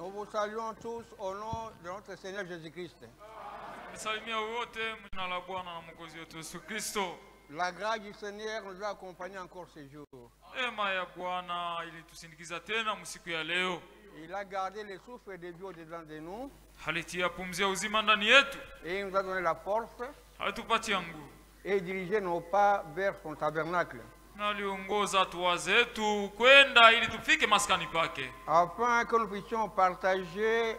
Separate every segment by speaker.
Speaker 1: Nous vous saluons tous au nom de notre Seigneur Jésus-Christ. La grâce du Seigneur nous a accompagnés encore ce jour. Il a gardé le souffle de Dieu au-dedans de nous. Et il nous a donné la force et dirigé nos pas vers son tabernacle. Afin que nous puissions partager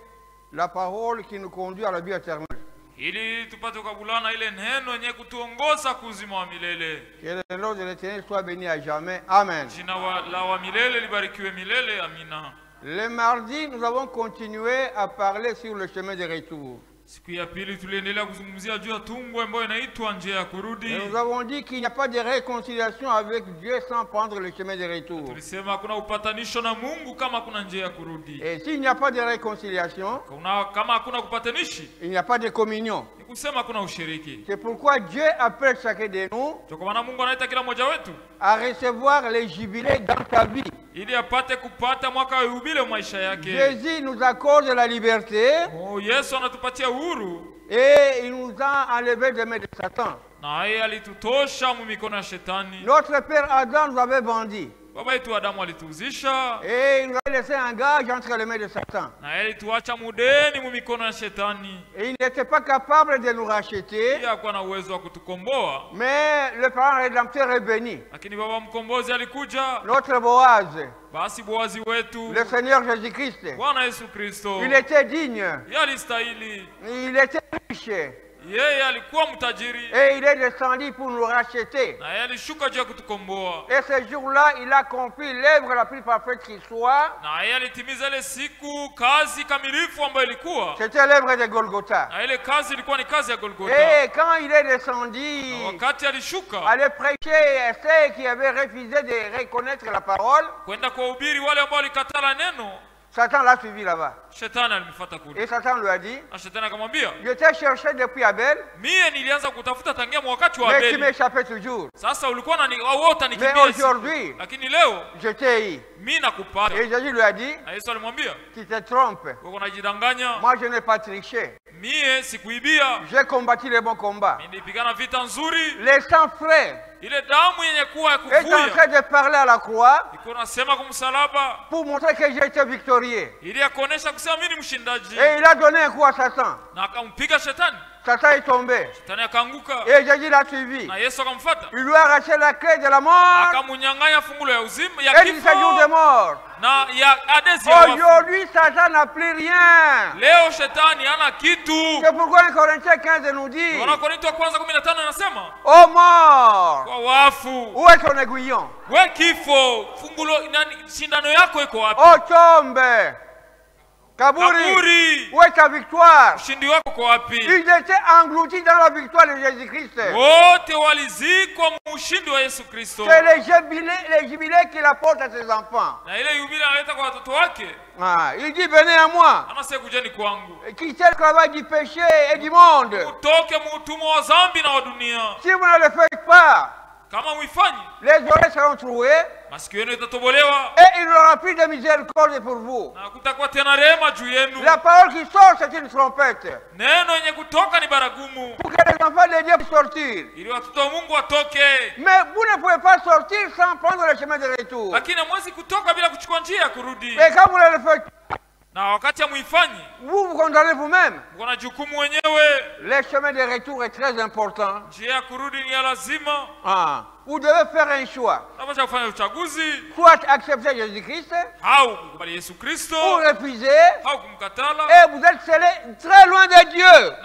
Speaker 1: la parole qui nous conduit à la vie éternelle. Que le nom de l'Éternel soit béni à jamais. Amen. Le mardi, nous avons continué à parler sur le chemin de retour. Et nous avons dit qu'il n'y a pas de réconciliation avec Dieu sans prendre le chemin de retour. Et s'il n'y a pas de réconciliation, il n'y a pas de communion. C'est pourquoi Dieu appelle chacun de nous à recevoir les jubilés dans ta vie. Jésus nous accorde la liberté. Et il nous a enlevé des mains de Satan. Notre père Adam nous avait bandit. Et il nous a laissé un gage entre les mains de Satan. Et il n'était pas capable de nous racheter. Mais le parent rédempteur est béni. Notre Boaz, le Seigneur Jésus-Christ, il était digne. Il était riche. Et il est descendu pour nous racheter. Et ce jour-là, il a accompli l'œuvre la plus parfaite qui soit. C'était l'œuvre de Golgotha. Et quand il est descendu, aller prêcher à ceux qui avaient refusé de reconnaître la parole, Satan l'a suivi là-bas. Et Satan lui a dit, je t'ai cherché depuis Abel, mais tu m'échappais toujours. Mais aujourd'hui, je t'ai eu. Et Jésus lui a dit, tu te trompes. Moi je n'ai pas triché. J'ai combattu le bon combat. Les sangs frais est en train de parler à la croix pour montrer que j'ai été victorieux. Et il a donné un coup à Satan. Satan est tombé. Et Jésus l'a suivi. Il lui a arraché la clé de la mort. Et il séjour de mort. Aujourd'hui, Satan n'a plus rien. C'est pourquoi le Corinthiens 15 nous dit, ô mort, où est ton aiguillon? Ô tombe, Kaburi, où est ta victoire? Ils étaient engloutis dans la victoire de Jésus-Christ. C'est les jubilés qu'il apporte à ses enfants. Il dit, venez à moi. Quittez le travail du péché et du monde. Si vous ne le faites pas, les oreilles seront trouées et il n'aura plus de miséricorde pour vous. La parole qui sort, c'est une trompette. Pour que les enfants de Dieu puissent sortir. Mais vous ne pouvez pas sortir sans prendre le chemin de retour. Et quand vous ne le faites pas, vous vous condamnez vous-même. Le chemin de retour est très important. Vous devez faire un choix. Soit accepter Jésus-Christ, ou refuser, et vous êtes scellé très loin de Dieu.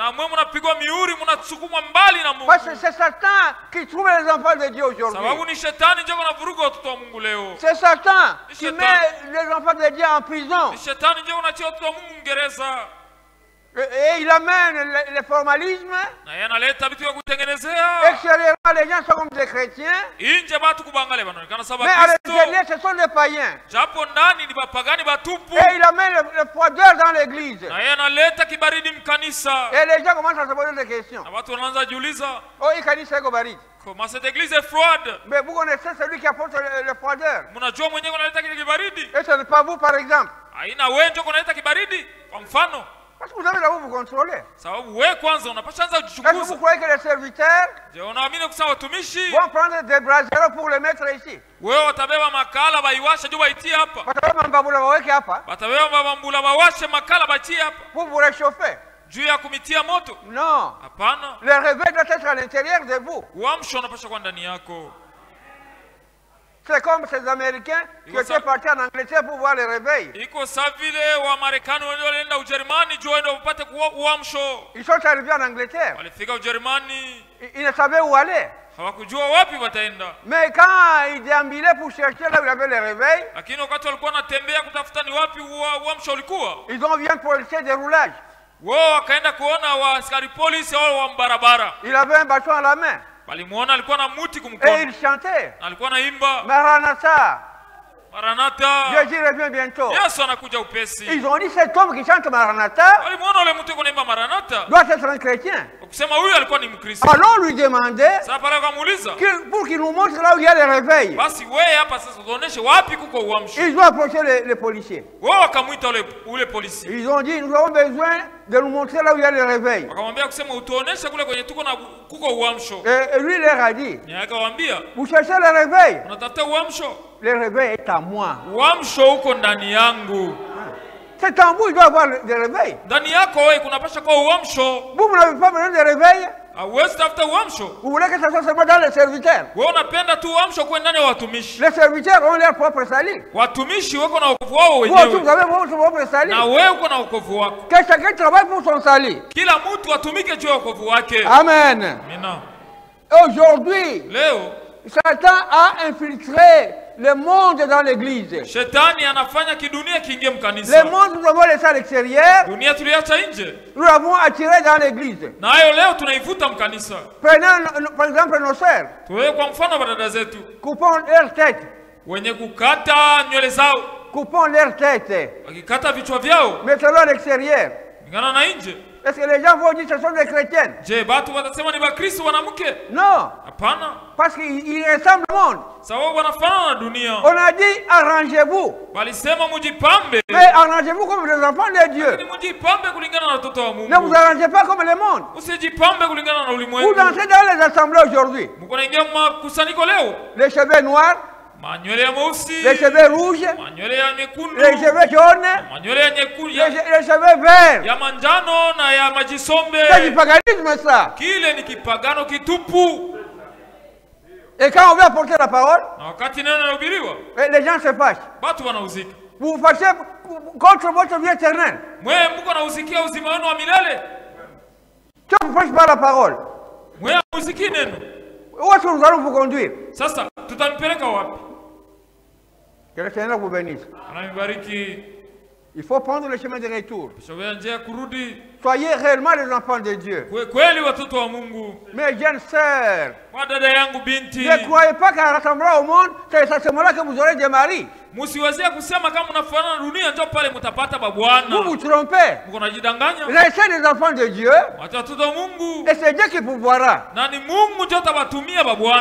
Speaker 1: Parce que c'est Satan qui trouve les enfants de Dieu aujourd'hui. C'est Satan qui met les enfants de Dieu en prison. Et il amène le formalisme. Extérieurement, les gens sont comme des chrétiens. Mais à l'intérieur, ce sont des païens. Et il amène le froideur dans l'église. Et les gens commencent à se poser des questions. Oh, il kanisa iko baridi.
Speaker 2: Cette église est froide.
Speaker 1: Mais vous connaissez celui qui apporte le froideur.
Speaker 2: Mnajua mwenyewe analeta kile kibaridi.
Speaker 1: Et ce n'est pas vous par exemple.
Speaker 2: Haina wewe ndio unaita kibaridi kwa mfano.
Speaker 1: Parce que vous avez d'abord vous contrôler.
Speaker 2: Sababu wewe kwanza unapaswa anza
Speaker 1: kuchunguza. Est-ce que vous croyez que les serviteurs
Speaker 2: unaamini kusema watumishi
Speaker 1: vont prendre des braseros pour les mettre ici?
Speaker 2: Wewe watabeba makala baiwashe juu baitie hapa.
Speaker 1: Watabeba mbabula baweke hapa.
Speaker 2: Watabeba mbabula bawashe makala batie hapa.
Speaker 1: Pour vous réchauffer.
Speaker 2: Juu ya kumitia moto?
Speaker 1: Non.
Speaker 2: Hapana.
Speaker 1: Le réveil doit être à l'intérieur de vous.
Speaker 2: Uamsho unapaswa kwa ndani yako.
Speaker 1: C'est comme ces Américains qui étaient partis en Angleterre pour voir le réveil.
Speaker 2: Iko savile wa Marekani walienda Ujerumani juu ndio wapate uamsho.
Speaker 1: Ils sont arrivés en Angleterre.
Speaker 2: Walifika Ujerumani.
Speaker 1: Ils ne savaient où aller.
Speaker 2: Hawakujua wapi wataenda.
Speaker 1: Mais quand ils déambulaient pour chercher là où il y avait le réveil,
Speaker 2: lakini wakati walikuwa wanatembea kutafuta ni wapi uamsho ulikuwa,
Speaker 1: ils ont vu un policier de roulage.
Speaker 2: Wao wakaenda kuona wa askari polisi wao wa barabara.
Speaker 1: Il avait un bâton à la main.
Speaker 2: Walimuona alikuwa na muti kumkono.
Speaker 1: Et il chantait.
Speaker 2: Alikuwa naimba.
Speaker 1: Maranatha.
Speaker 2: Maranatha.
Speaker 1: Jésus revient bientôt.
Speaker 2: Yesu anakuja upesi.
Speaker 1: Ils ont dit cet homme qui chante Maranatha.
Speaker 2: Walimuona yule mtu kunaimba Maranatha.
Speaker 1: Doit être un chrétien.
Speaker 2: Kusema huyu alikuwa ni Mkristo.
Speaker 1: Alors lui demander.
Speaker 2: Sasa pale akamuuliza.
Speaker 1: Pour qu'il nous montre là où il y a le réveil.
Speaker 2: Basi wewe hapa sasa tuoneshe wapi kuko uamsho.
Speaker 1: Ils ont approché les policiers.
Speaker 2: Wao wakamuita ule polisi.
Speaker 1: Ils ont dit nous avons besoin de nous montrer là où il y a le réveil.
Speaker 2: Wakamwambia kusema utuoneshe kule kwenye tuko na kuko uamsho.
Speaker 1: Et lui leur a dit.
Speaker 2: Akawaambia,
Speaker 1: vous cherchez le réveil?
Speaker 2: Unatafuta uamsho?
Speaker 1: Le réveil est à moi.
Speaker 2: Uamsho uko ndani yangu.
Speaker 1: C'est en vous, il doit avoir le réveil.
Speaker 2: Ndani yako wewe kunapasha kwa uamsho.
Speaker 1: Vous n'avez pas besoin de réveil?
Speaker 2: Hauwezi tafuta uamsho.
Speaker 1: Vous voulez que ça soit seulement dans les serviteurs?
Speaker 2: Wewe unapenda tu uamsho kwa ndani ya watumishi.
Speaker 1: Les serviteurs ont leur propre salut.
Speaker 2: Watumishi wako na wokovu wao wenyewe.
Speaker 1: Vous avez votre propre salut.
Speaker 2: Na wewe uko na wokovu wako.
Speaker 1: Que chacun travaille pour son salut.
Speaker 2: Kila mtu atumike juu ya wokovu wake.
Speaker 1: Amen.
Speaker 2: Amina.
Speaker 1: Aujourd'hui,
Speaker 2: leo
Speaker 1: Satan a infiltré le monde dans l'église.
Speaker 2: Shetani anafanya kidunia kiingie mkanisa.
Speaker 1: Le monde nous avons laissé à l'extérieur.
Speaker 2: Dunia tuliacha nje.
Speaker 1: Nous l'avons attiré dans l'église.
Speaker 2: Na hayo leo tunaivuta mkanisa.
Speaker 1: Prenons par exemple nos sœurs.
Speaker 2: Tuwe kwa mfano dada zetu.
Speaker 1: Coupons leur tête.
Speaker 2: Wenye kukata nywele zao.
Speaker 1: Coupons leur tête.
Speaker 2: Wakikata vichwa vyao.
Speaker 1: Mettons-le à l'extérieur.
Speaker 2: Ngana na nje.
Speaker 1: Est-ce que les gens vont dire que ce sont des chrétiennes?
Speaker 2: Je, batu watasema ni bakristo wanamke?
Speaker 1: Non.
Speaker 2: Hapana.
Speaker 1: Parce qu'ils ressemblent au monde.
Speaker 2: Sababu wanafanana na dunia.
Speaker 1: On a dit arrangez-vous.
Speaker 2: Walisema mujipambe.
Speaker 1: Mais arrangez-vous comme les enfants de Dieu.
Speaker 2: Ni mujipambe kulingana na watoto wa Mungu.
Speaker 1: Ne vous arrangez pas comme le monde.
Speaker 2: Usijipambe kulingana na ulimwengu.
Speaker 1: Vous dansez dans les assemblées aujourd'hui.
Speaker 2: Mko naingia makusanyiko leo.
Speaker 1: Les cheveux noirs.
Speaker 2: Manywele ya mweusi.
Speaker 1: Les cheveux rouges.
Speaker 2: Manywele ya nyekundu.
Speaker 1: Les cheveux jaunes.
Speaker 2: Manywele ya nyekundu.
Speaker 1: Les cheveux verts.
Speaker 2: Ya manjano na ya majisombe.
Speaker 1: C'est du paganisme ça.
Speaker 2: Kile ni kipagano kitupu.
Speaker 1: Et quand on veut apporter la parole,
Speaker 2: na wakati neno linahubiriwa,
Speaker 1: les gens se fâchent.
Speaker 2: Watu wanauzika.
Speaker 1: Vous fâchez contre votre vie éternelle.
Speaker 2: Mwe mko nauzikia uzima wenu wa milele.
Speaker 1: Tu ne prêches pas la parole.
Speaker 2: Mwe muziki neno.
Speaker 1: Où est-ce que nous allons vous conduire?
Speaker 2: Sasa tutampeleka wapi?
Speaker 1: Que le Seigneur vous bénisse.
Speaker 2: Ananibariki.
Speaker 1: Il faut prendre le chemin de retour.
Speaker 2: Soyez
Speaker 1: réellement les enfants de Dieu.
Speaker 2: Mes
Speaker 1: jeunes sœurs,
Speaker 2: ne
Speaker 1: croyez pas qu'en rassemblant au monde, c'est à ce moment-là que vous aurez des maris. Vous vous trompez. Laissez les enfants de Dieu. Et c'est Dieu qui pourvoira.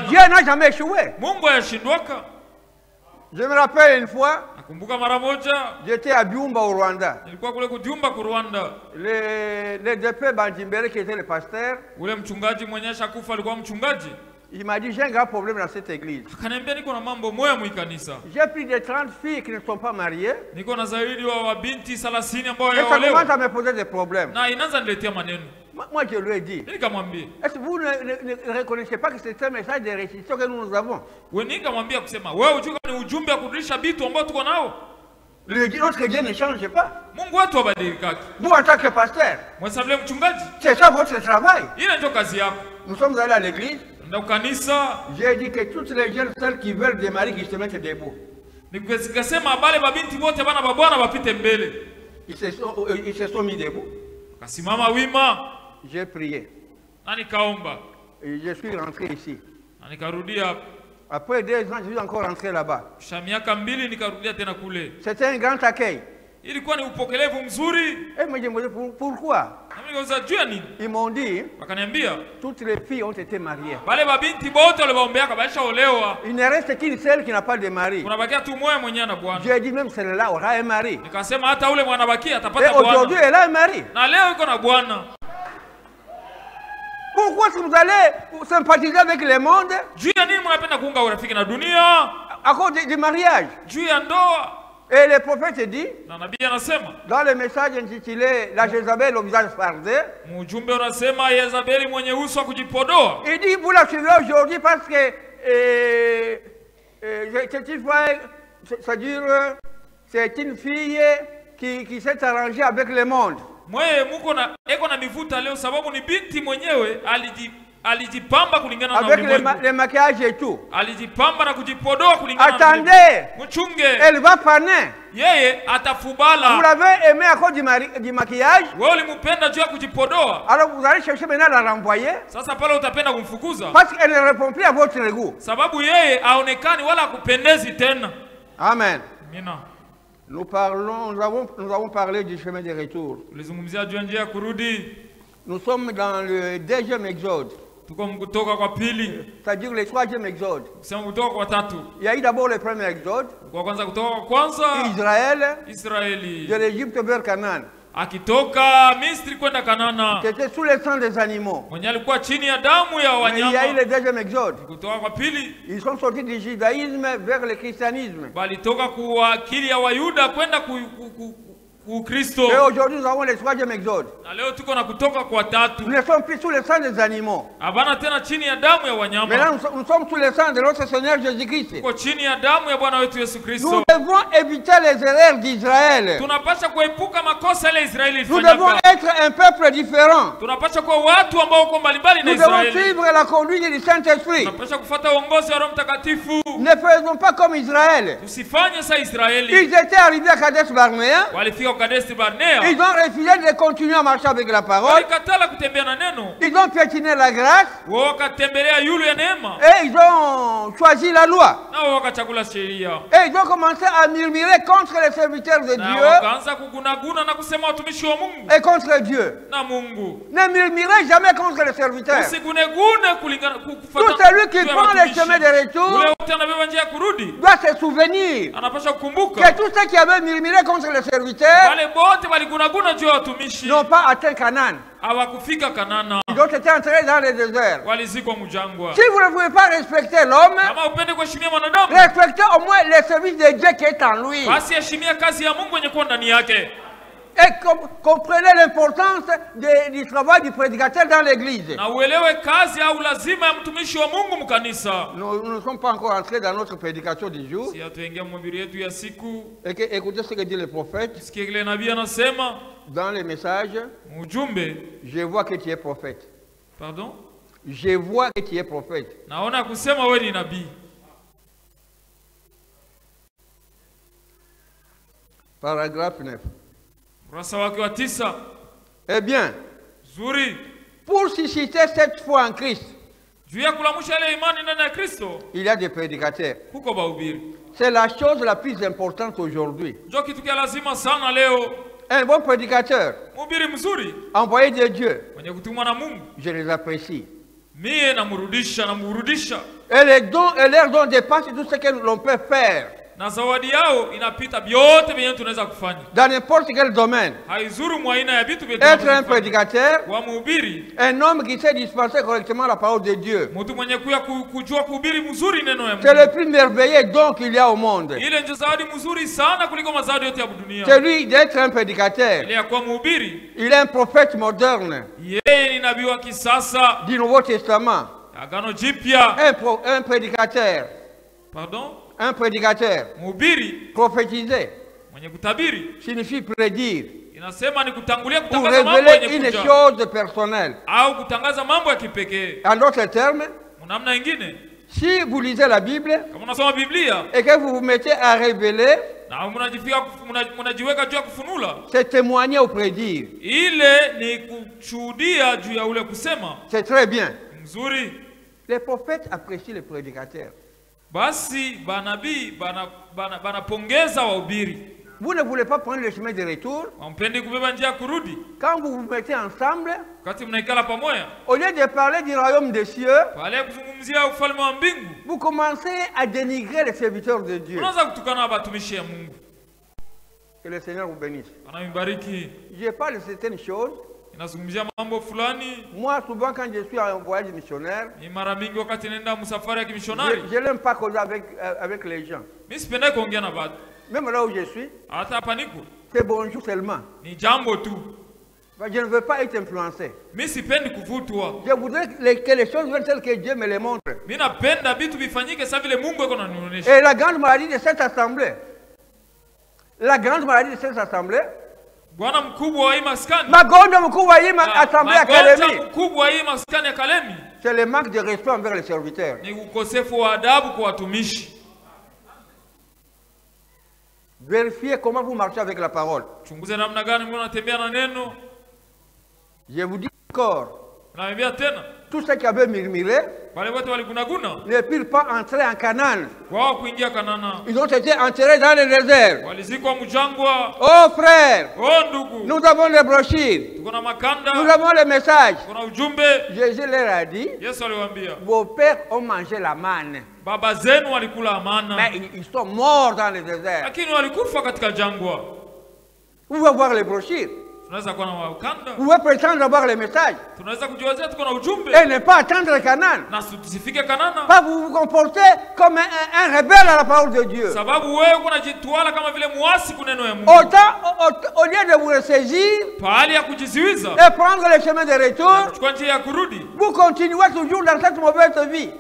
Speaker 1: Dieu n'a jamais échoué. Je me rappelle une fois, j'étais à Byumba au Rwanda. Le DP Banjimbere qui était le pasteur, il m'a dit j'ai un grand problème dans cette église. J'ai pris des 30 filles qui ne sont pas mariées. Et ça commence à me poser des problèmes. Moi je lui ai dit, est-ce que vous ne reconnaissez pas que c'est un message de restitution que nous avons? Notre Dieu ne change pas. Vous en tant que pasteur, c'est ça votre travail. Nous sommes allés à l'église. J'ai dit que toutes les jeunes sœurs qui veulent des maris qui se mettent debout. Ils se sont mis debout. J'ai prié. Et je suis rentré ici. Après 2 ans, je suis encore rentré là-bas. C'était un grand accueil. Et moi je me dis pourquoi?
Speaker 3: Ils m'ont dit, toutes les filles ont été mariées. Il ne reste qu'une seule qui n'a pas de mari. J'ai dit même celle-là aura un mari. Et aujourd'hui elle a un mari. Pourquoi est-ce que vous allez sympathiser avec le monde à cause du mariage? Et le prophète dit, dans le message intitulé La Jézabel au visage fardé, il dit, vous la suivez aujourd'hui parce que c'est une fille qui s'est arrangée avec le monde. Avec les maquillages et tout. Attendez, elle va faner. Vous l'avez aimé à cause du maquillage. Alors vous allez chercher maintenant à la renvoyer. Parce qu'elle ne répond plus à votre goût. Amen. Nous avons parlé du chemin de retour. Nous sommes dans le deuxième exode. C'est-à-dire le troisième exode. Il y a eu d'abord le premier exode. Israël. De l'Égypte vers Canaan. C'était sous le sang des animaux. Mais il y a eu le deuxième exode. Ils sont sortis du judaïsme vers le christianisme. Et aujourd'hui nous avons le troisième exode. Nous ne sommes plus sous le sang des animaux. Maintenant nous sommes sous le sang de notre Seigneur Jésus-Christ. Nous devons éviter les erreurs d'Israël. Nous devons être un peuple différent. Nous devons suivre la conduite du Saint-Esprit. Ne faisons pas comme Israël. Ils étaient arrivés à Kadesh Barnea. Ils ont refusé de continuer à marcher avec la parole. Ils ont piétiné la grâce. Et ils ont choisi la loi. Et ils ont commencé à murmurer contre les serviteurs de Dieu et contre Dieu. Ne murmurez jamais contre les serviteurs. Tout celui qui prend le chemin de retour doit se souvenir que tous ceux qui avaient murmuré contre les serviteurs n'ont pas atteint Canaan. Ils ont été entrés dans le désert. Si vous ne pouvez pas respecter l'homme, respectez au moins le service de Dieu qui est en lui. Et comprenez l'importance du travail du prédicateur dans l'église. Nous ne sommes pas encore entrés dans notre prédication du jour. Écoutez ce que dit le prophète. Dans les messages, je vois que tu es prophète.
Speaker 2: Pardon?
Speaker 3: Je vois que tu es prophète. Paragraphe 9. Eh bien, pour susciter cette foi en Christ, il y a des prédicateurs. C'est la chose la plus importante aujourd'hui. Un bon prédicateur, envoyé de Dieu, je les apprécie. Et les dons et leurs dons dépassent tout ce que l'on peut faire. Dans n'importe quel domaine. Être un prédicateur, un homme qui sait dispenser correctement la parole de Dieu, c'est le plus merveilleux don qu'il y a au monde. Celui d'être un prédicateur. Il est un prophète moderne du Nouveau Testament. Un prédicateur.
Speaker 2: Pardon?
Speaker 3: Un prédicateur, prophétiser, signifie prédire ou révéler une chose personnelle. En d'autres termes, si vous lisez la Bible et que vous vous mettez à révéler, c'est témoigner ou prédire. C'est très bien. Les prophètes apprécient les prédicateurs.
Speaker 2: Basi banabii banapongeza wahubiri.
Speaker 3: Vous ne voulez pas prendre le chemin de retour. Quand vous vous mettez ensemble, au lieu de parler du royaume des cieux, vous commencez à dénigrer les serviteurs de Dieu. Que le Seigneur vous bénisse. Je parle de certaines choses. Moi, souvent, quand je suis en voyage missionnaire, je n'aime pas causer avec les gens. Même là où je suis, c'est bonjour seulement. Je ne veux pas être influencé. Je voudrais que les choses viennent telles que Dieu me les montre. Et la grande maladie de cette assemblée, c'est le manque de respect envers les serviteurs. Vérifiez comment vous marchez avec la parole. Je vous dis encore, tous ceux qui avaient murmuré ne purent pas entrer en Canaan. Ils ont été enterrés dans le désert. Oh frère, nous avons les brochures, nous avons les messages. Jésus leur a dit, vos pères ont mangé la manne, mais ils sont morts dans le désert. Vous pouvez voir les brochures. Vous pouvez prétendre avoir les messages et ne pas attendre Canaan. Pas vous vous comporter comme un rebelle à la parole de Dieu. Autant, au lieu de vous ressaisir et prendre le chemin de retour, vous continuez toujours dans cette mauvaise vie. Et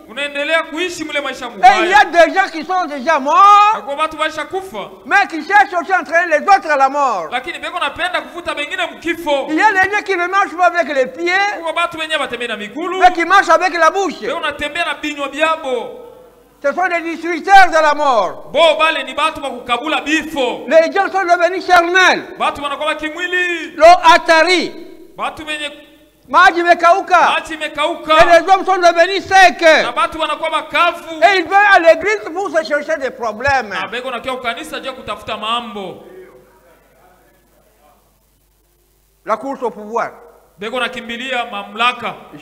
Speaker 3: il y a des gens qui sont déjà morts, mais qui cherchent aussi à entraîner les autres à la mort. Il y a des gens qui ne marchent pas avec les pieds, mais qui marchent avec la bouche. Ce sont des distributeurs de la mort. Les gens sont devenus charnels. L'eau atari. Maji mekauka. Et les hommes sont devenus secs. Et ils vont à l'église pour se chercher des problèmes. La course au pouvoir. Je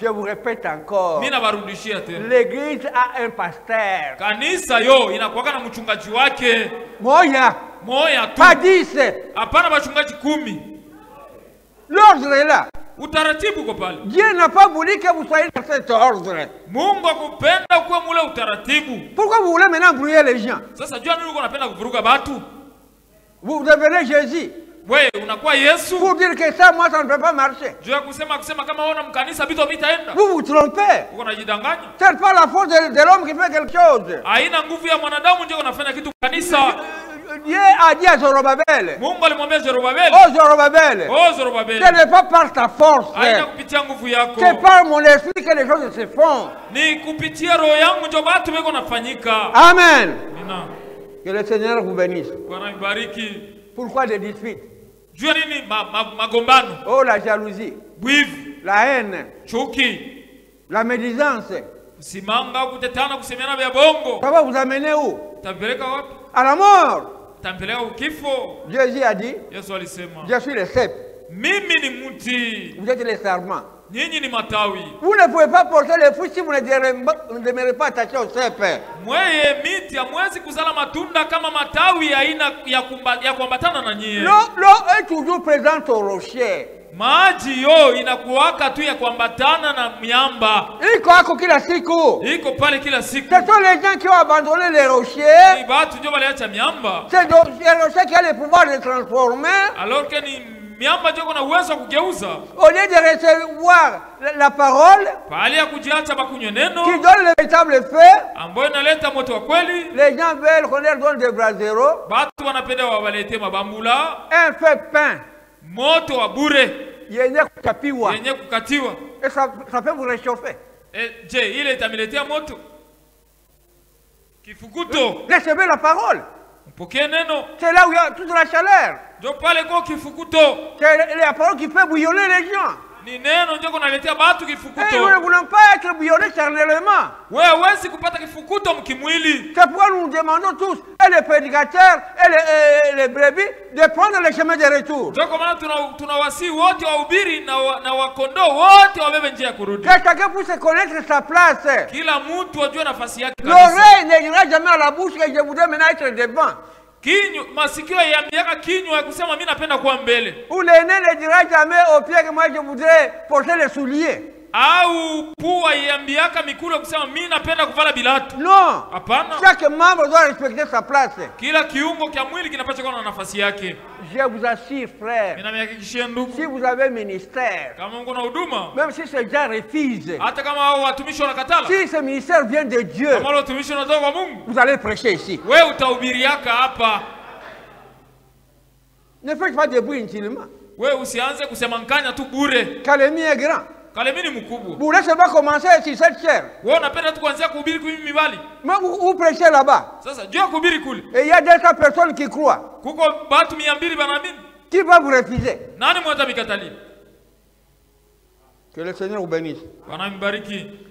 Speaker 3: vous répète encore. L'église a un pasteur. Moya. Pas 10. L'ordre est là. Dieu n'a pas voulu que vous soyez dans cet ordre. Pourquoi vous voulez maintenant brouiller les gens? Vous devenez Jésus. Pour dire que ça, moi, ça ne peut pas marcher. Vous vous trompez. Ce n'est pas la faute de l'homme qui fait quelque chose. Dieu a dit à Zorobabel, oh Zorobabel, ce n'est pas par ta force, c'est par mon esprit que les choses se font. Amen. Que le Seigneur vous bénisse. Pourquoi des disputes? Oh, la jalousie, la haine, la médisance. Ça va vous amener où? À la mort. Jésus a dit, je suis le cep. Vous êtes les sarments. Vous ne pouvez pas porter les fruits si vous ne demeurez pas attaché au cep. L'eau est toujours présente au rocher. Ce sont les gens qui ont abandonné les rochers. C'est les rochers qui ont le pouvoir de transformer. Au lieu de recevoir la parole qui donne le véritable feu, les gens veulent qu'on leur donne des braseros, un feu peint. Et ça peut vous réchauffer. Recevez la parole. C'est là où il y a toute la chaleur. C'est la parole qui fait bouillonner les gens.
Speaker 2: Ni neno ndio kunaletea watu kifukuto.
Speaker 3: Et nous ne voulons pas être bouillonnés éternellement.
Speaker 2: Wewe huwezi kupata kifukuto mkimwili.
Speaker 3: C'est pourquoi nous demandons tous, et les prédicateurs, et les brebis, de prendre le chemin de retour.
Speaker 2: Ndio kwa maana tunawasihi wote wahubiri na wakondoo wote wabebe njia ya kurudi.
Speaker 3: Que chacun puisse connaître sa place.
Speaker 2: Kila mtu ajue nafasi yake kabisa.
Speaker 3: L'oreille ne dira jamais à la bouche que je voudrais maintenant être devant.
Speaker 2: Masikio ya miaka kinywa ya kusema mimi napenda kuwa mbele.
Speaker 3: Ou le nez ne dira jamais au pied que moi je voudrais porter les souliers.
Speaker 2: Au pua ya miaka mikulu ya kusema mimi napenda kuvala bilatu.
Speaker 3: Non.
Speaker 2: Hapana.
Speaker 3: Chaque membre doit respecter sa place.
Speaker 2: Kila kiungo cha mwili kinapaswa kuwa na nafasi yake.
Speaker 3: Je vous assure, frère, si vous avez un ministère, même si ces gens refusent, si ce ministère vient de Dieu, vous allez prêcher ici. Ne faites pas de bruit inutilement. Kalemi est grand. Vous laissez pas commencer sur cette chair. Mais vous prêchez là-bas. Et il y a 200 personnes qui croient. Qui va vous refuser? Que le Seigneur vous bénisse.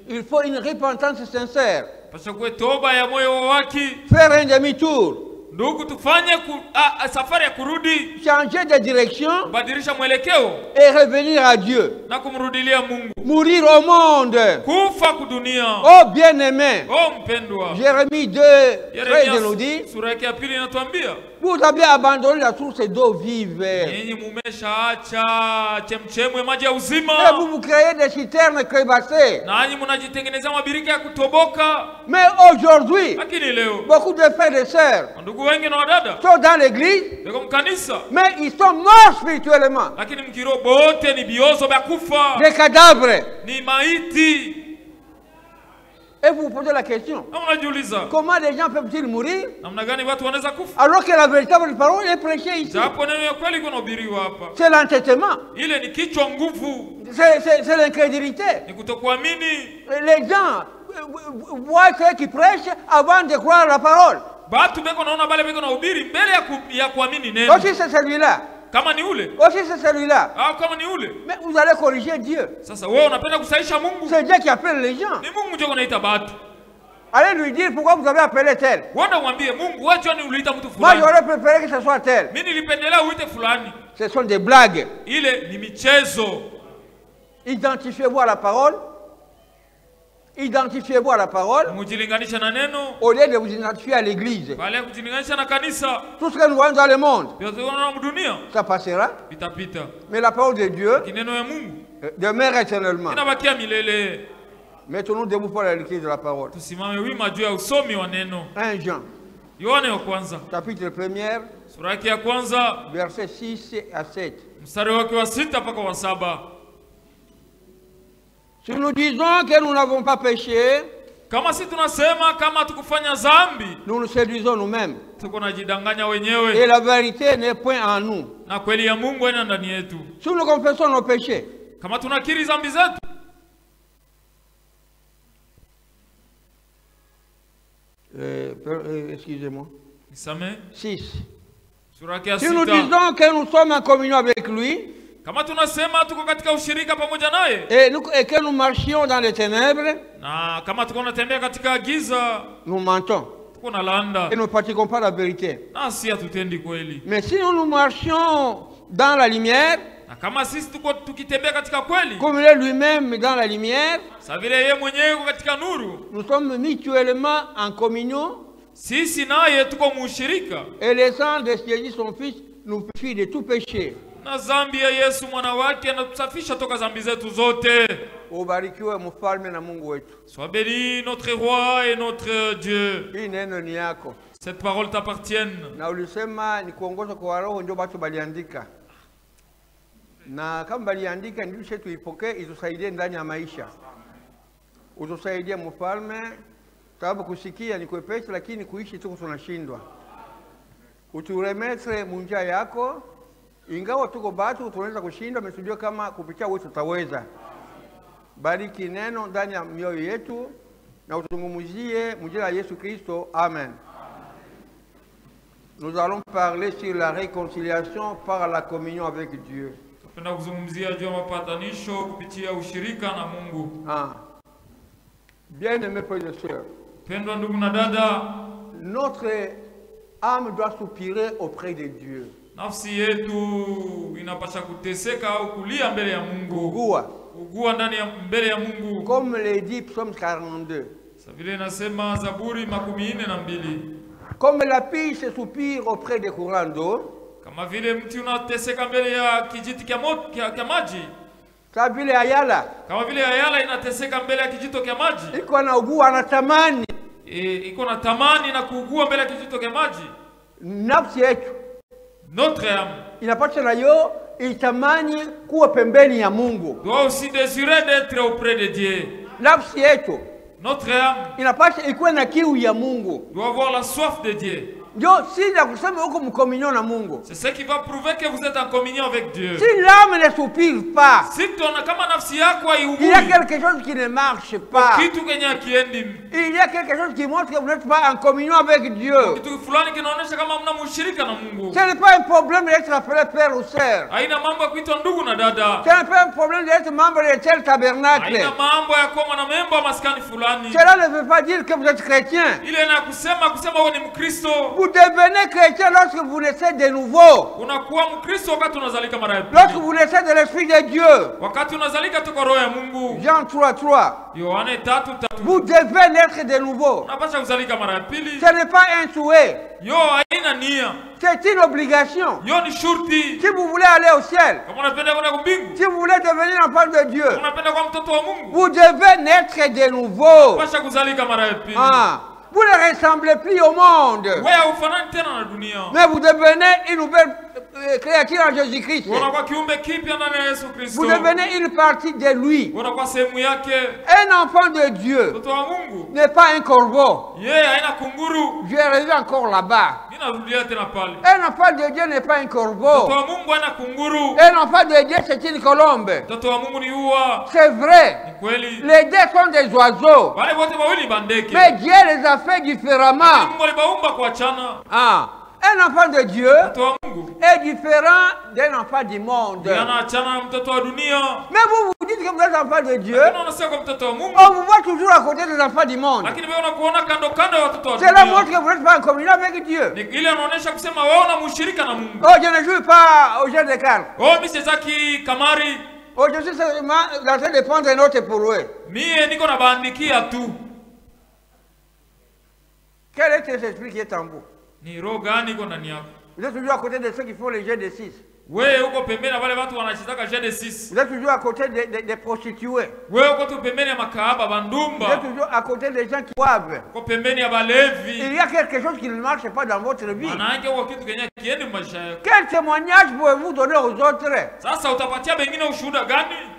Speaker 3: Il faut une repentance sincère. Faire un demi-tour. Changer de direction et revenir à Dieu. Mourir au monde. Oh bien-aimé. Jérémie 2, 13 nous dit, vous avez abandonné la source d'eau vive. Et vous vous créez des citernes crevassées. Mais aujourd'hui, beaucoup de frères et sœurs sont dans l'église, mais ils sont morts spirituellement. Des cadavres. Et vous vous posez la question, comment les gens peuvent-ils mourir alors que la véritable parole est prêchée ici? C'est l'entêtement. C'est l'incrédulité. Les gens voient ceux qui prêchent avant de croire la parole. Aussi c'est celui-là. Aussi c'est celui-là. Mais vous allez corriger Dieu. C'est Dieu qui appelle les gens. Allez lui dire pourquoi vous avez appelé tel. Moi j'aurais préféré que ce soit tel. Ce sont des blagues. Identifiez-vous à la parole. Identifiez-vous à la parole au lieu de vous identifier à l'église. Tout ce que nous voyons dans le monde, ça passera. Mais la parole de Dieu demeure éternellement. Mettons-nous debout pour la lecture de la parole. 1 Jean, chapitre 1, versets 6 à 7. Si nous disons que nous n'avons pas péché, nous nous séduisons nous-mêmes. Et la vérité n'est point en nous. Si nous confessons nos péchés, excusez-moi. 6. Si nous disons que nous sommes en communion avec lui, et que nous marchions dans les ténèbres, nous mentons et nous ne pratiquons pas la vérité. Mais si nous marchions dans la lumière, comme il est lui-même dans la lumière, nous sommes mutuellement en communion, et le sang de Jésus son Fils nous purifie de tout péché. Ubarikiwe mfalme na Mungu wetu.
Speaker 2: Sois béni notre roi et notre Dieu.
Speaker 3: Hii neno ni yako.
Speaker 2: Cette parole t'appartient.
Speaker 3: Na ulisema ni kuongoza kwa roho ndio watu baliandika. Na kama baliandika ndio sisi tuipokee itusaidie ndani ya maisha. Utusaidie mfalme, sababu kusikia ni kwepesi lakini kuishi tu tunashindwa. Uturemetre munjia yako. Ingawa tuko batu tunaweza kushinda, mesujua kama kupitia wewe tutaweza. Bariki neno ndani ya mioyo yetu na utuzungumzie mjina la Yesu Kristo. Amen. Nous allons parler sur la réconciliation par la communion avec Dieu.
Speaker 2: Napenda kuzungumzia juu ya mapatanisho kupitia ushirika na Mungu.
Speaker 3: Bien-aimés frères et sœurs,
Speaker 2: pendwa ndugu na dada,
Speaker 3: notre âme doit soupirer auprès de Dieu.
Speaker 2: Nafsi yetu inapaswa kuteseka au kulia mbele ya Mungu. Ugua ndani ya mbele ya Mungu.
Speaker 3: Comme le dit Psaume 42.
Speaker 2: Vile inasema Zaburi 42.
Speaker 3: Comme la pie se soupire auprès des courants d'eau.
Speaker 2: Kama vile mti unateseka mbele ya kijiti cha maji.
Speaker 3: Kama vile ayala.
Speaker 2: Kama vile ayala inateseka mbele ya kijito cha maji.
Speaker 3: Iko na ugua na tamani.
Speaker 2: Iko na tamani na kuugua mbele ya kijito cha maji.
Speaker 3: Nafsi yetu.
Speaker 2: Notre âme.
Speaker 3: Inapaswa na yo itamani kuwa pembeni ya Mungu.
Speaker 2: Doit aussi désirer d'être auprès de Dieu.
Speaker 3: Nafsi yetu.
Speaker 2: Notre âme.
Speaker 3: Inapaswa ikuwe na kiu ya Mungu.
Speaker 2: Doit avoir la soif de Dieu.
Speaker 3: C'est
Speaker 2: ce qui va prouver que vous êtes en communion avec Dieu.
Speaker 3: Si l'âme ne soupire pas,
Speaker 2: il
Speaker 3: y a quelque chose qui ne marche pas.
Speaker 2: Il
Speaker 3: y a quelque chose qui montre que vous n'êtes pas en communion avec Dieu. Ce n'est pas un problème d'être appelé père ou sœur. Ce n'est pas un problème d'être membre de tel tabernacle. Cela ne veut pas dire que vous êtes chrétien. Vous devenez chrétien lorsque vous naissez de nouveau. Lorsque vous naissez de l'Esprit de Dieu. Jean 3:3. Vous devez naître de nouveau. Ce n'est pas un souhait. C'est une obligation. Si vous voulez aller au ciel, si vous voulez devenir enfant de Dieu, vous devez naître de nouveau. Vous ne ressemblez plus au monde. Mais vous devenez une nouvelle créature en Jésus-Christ. Vous devenez une partie de lui. Un enfant de Dieu n'est pas un corbeau. Je vais arriver encore là-bas. Un enfant de Dieu n'est pas un corbeau. Un enfant de Dieu, c'est une colombe. C'est vrai. Les deux sont des oiseaux. Mais Dieu les a fait différemment. Un enfant de Dieu est différent d'un enfant du monde. Mais vous vous dites que vous êtes enfant de Dieu. On vous voit toujours à côté des enfants du monde. Cela montre que vous n'êtes pas en communion avec Dieu. Oh, je ne joue pas au jeu de cartes. Oh, je suis seulement en train de prendre une note pour eux. Quel est cet esprit qui est en vous? Vous êtes toujours à côté de ceux qui font les jeux de 6. Vous êtes toujours à côté des prostituées. Vous êtes toujours à côté des gens qui boivent. Il y a quelque chose qui ne marche pas dans votre vie. Quel témoignage pouvez-vous donner aux autres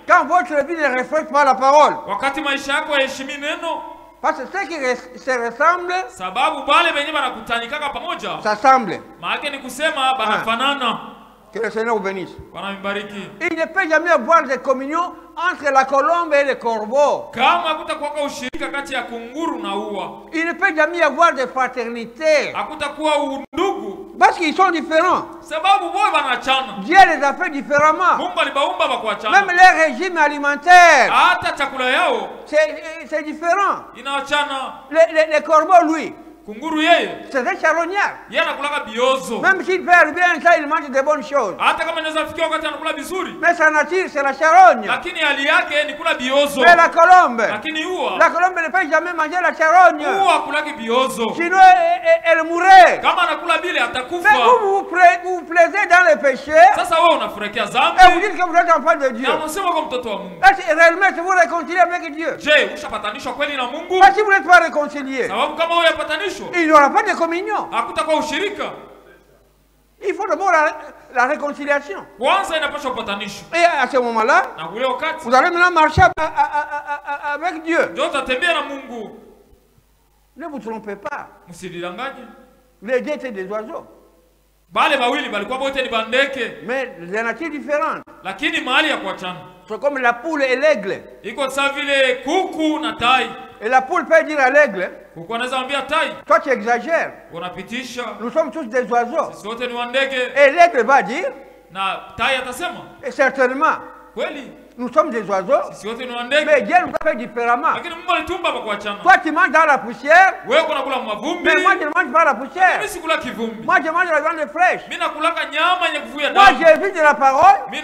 Speaker 3: quand votre vie ne reflète pas la parole? Parce que ceux qui se ressemblent, ça semble. Que le Seigneur vous bénisse. Il ne peut jamais avoir de communion entre la colombe et le corbeau. Il ne peut jamais y avoir de fraternité. Parce qu'ils sont différents. Dieu les a fait différemment. Même les régimes alimentaires, c'est différent. Le corbeau, lui, c'est un charognard. Même s'il fait arriver un ça, il mange de bonnes choses. Mais sa nature, c'est la charogne. Mais la colombe ne peut jamais manger la charogne. Sinon, elle mourrait. Mais vous vous plaisez dans le péché. Et vous dites que vous êtes enfant de Dieu. Est-ce réellement que vous réconciliez avec Dieu? Si vous n'êtes pas réconcilié, il n'y aura pas de communion. Il faut d'abord la réconciliation. Et à ce moment-là, vous allez maintenant marcher avec Dieu. Ne vous trompez pas. Les deux étaient des oiseaux. Mais les natures différentes. C'est comme la poule et l'aigle. Et la poule peut dire à l'aigle, toi tu exagères. Nous sommes tous des oiseaux. Et l'aigle va dire, Et certainement, nous sommes des oiseaux, mais Dieu nous a fait différemment. Toi, tu manges dans la poussière, mais moi, je ne mange pas la poussière. Moi, je mange la viande fraîche. Moi, je vis de la parole, mais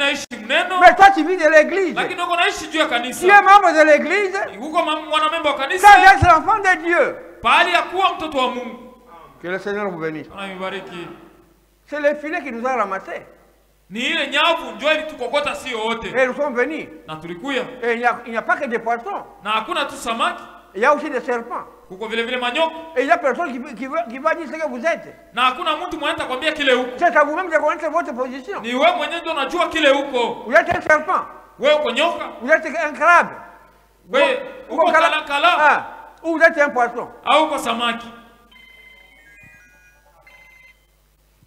Speaker 3: toi, tu vis de l'église. Tu es membre de l'église, ça laisse l'enfant de Dieu. Que le Seigneur vous bénisse. C'est le filet qui nous a ramassés. Et nous sommes venus. Et il n'y a pas que des poissons. Il y a aussi des serpents. Et il y a personne qui va dire ce que vous êtes. C'est à vous-même de connaître votre position. Vous êtes un serpent. Vous êtes un crabe. Ou vous êtes un poisson.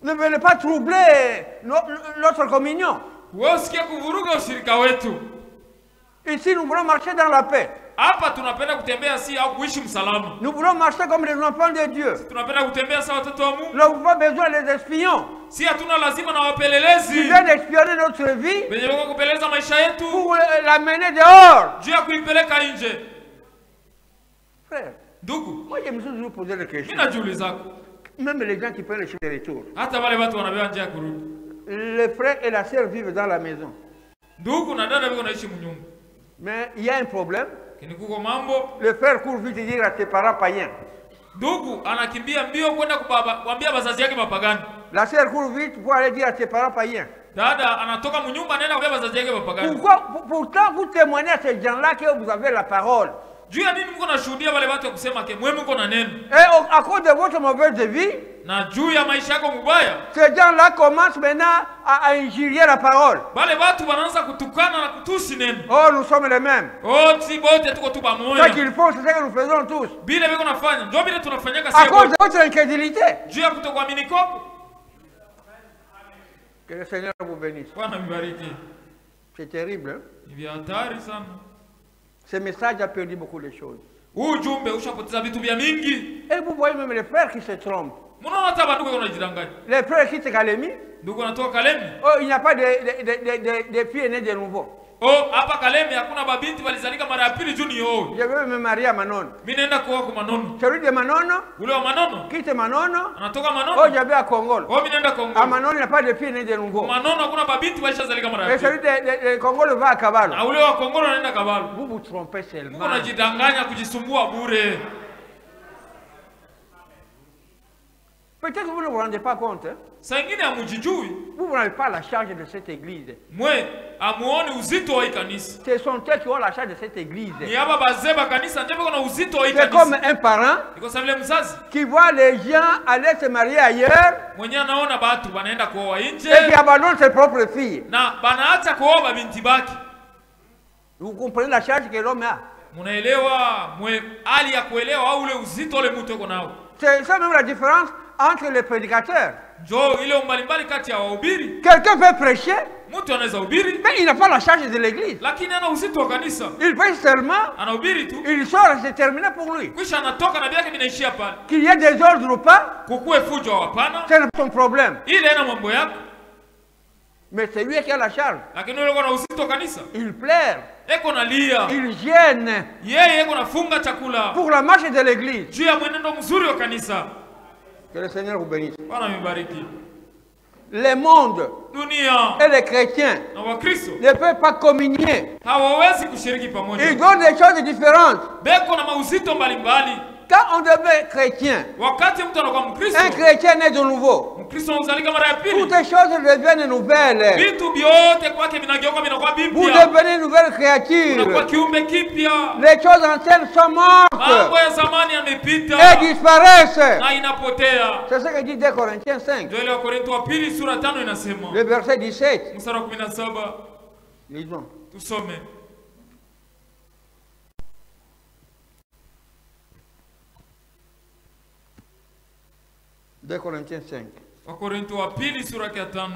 Speaker 3: Ne venez pas troubler notre communion. Ici, nous voulons marcher dans la paix. Nous voulons marcher comme les enfants de Dieu. Nous n'avons pas besoin des espions. Qui viennent espionner notre vie pour l'amener dehors. Frère, moi je me suis toujours posé la question. Même les gens qui prennent le chemin de retour. Le frère et la sœur vivent dans la maison. Mais il y a un problème. Le frère court vite dire à tes parents païens. La sœur court vite pour aller dire à tes parents païens. Pourtant vous témoignez à ces gens-là que vous avez la parole. Et à cause de votre mauvaise vie, ces gens-là commencent maintenant à injurier la parole. Oh, nous sommes les mêmes. Ce qu'ils font, c'est ce que nous faisons tous. À cause de votre incrédulité. Que le Seigneur vous bénisse. C'est terrible. Hein? Ce message a perdu beaucoup de choses. Et vous voyez même les frères qui se trompent. Les frères qui se calment. Oh, il n'y a pas de filles nées de nouveau. Je veux me marier à Manon. Celui de Manon quitte Manon. Oh, j'avais à Congo. À Manon, il n'y a pas de filles nées de nouveau. Et celui de Congo va à Kabalo. Vous vous trompez seulement. Peut-être que vous ne vous rendez pas compte. Hein? Vous n'avez pas la charge de cette église. Ce sont eux qui ont la charge de cette église. C'est comme un parent qui voit les gens aller se marier ailleurs et qui abandonne ses propres filles. Vous comprenez la charge que l'homme a. C'est ça même la différence entre les prédicateurs. Quelqu'un peut prêcher, mais il n'a pas la charge de l'église. Il prêche seulement, il sort et c'est terminé pour lui. Qu'il y ait des ordres ou pas, c'est son problème. Mais c'est lui qui a la charge. Il pleure, il gêne pour la marche de l'église. Que le Seigneur vous bénisse. Le monde et les chrétiens ne peuvent pas communier. Ils donnent des choses différentes. Quand on devient chrétien, un chrétien naît de nouveau. Toutes les choses deviennent nouvelles. Vous devenez une nouvelle créature. Les choses anciennes sont mortes et disparaissent. C'est ce que dit 2 Corinthiens 5. Le verset 17. Lisons. 2 Corinthiens 5.
Speaker 2: Wakorintho wa pili sura ya 5.